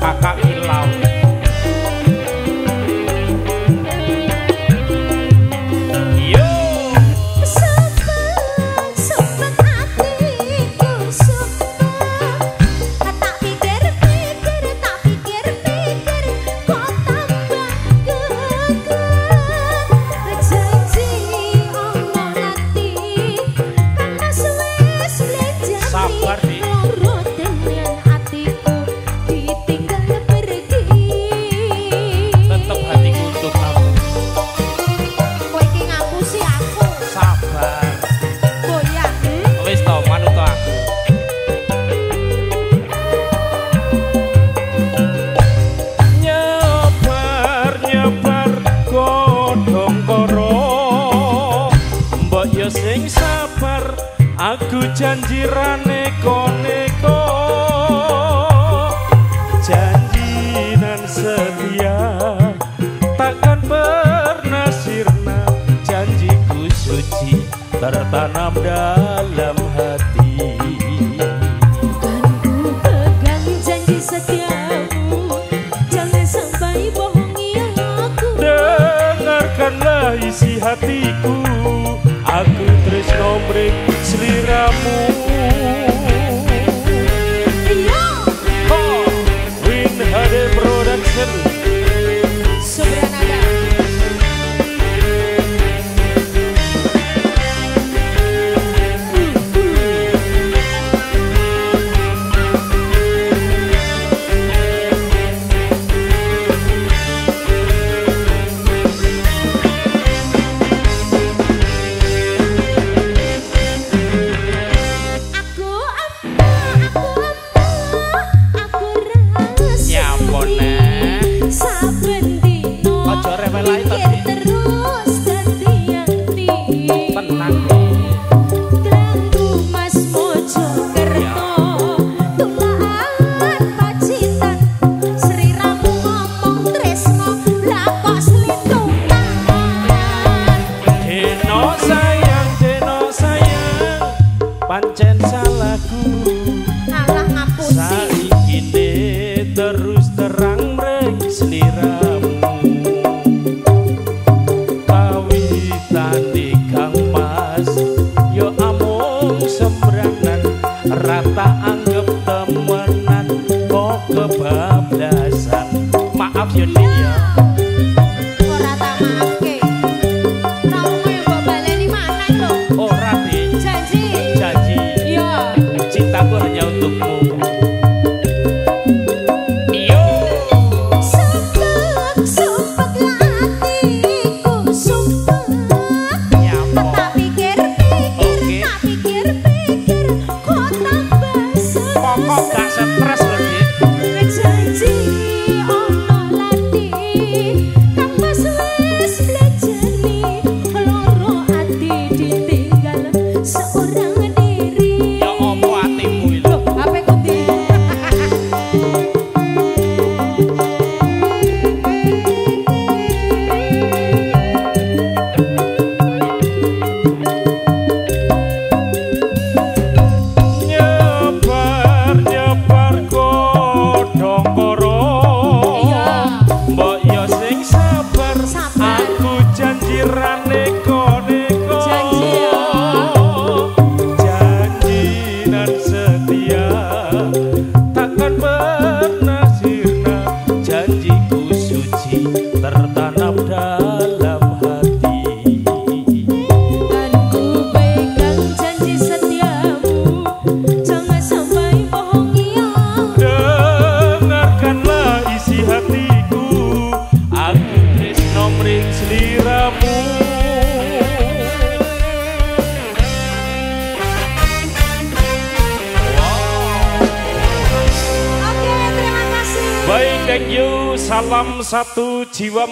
kakak Ilau. Sing sabar aku janji raneko-neko, janji nan setia takkan pernah sirna, janjiku suci tertanam dalam hati. Kan ku pegang janji setiamu, jangan sampai bohongi aku. Dengarkanlah isi hatiku, aku tresno mring sliramu. Win Hade Production Subranada. pancen salahku, alah ngapusi. Saikine terus terang mreng sliramu, kawitane Kang Mas yo amung sembrangan, rata anggap temenan kok kebablasan. Maaf yo dia. Ora tak maafke. Ramu yang mbok baleni maneh lho. Ora deh. Janji. Iya. Cintaku hanya untukmu. Tertanam dalam hati. Kan ku pegang janji setiamu, jangan sampai bohongi aku. Dengarkanlah isi hatiku, aku tresno mring sliramu. Oke, terima kasih. Baik, thank you. Salam satu jiwa.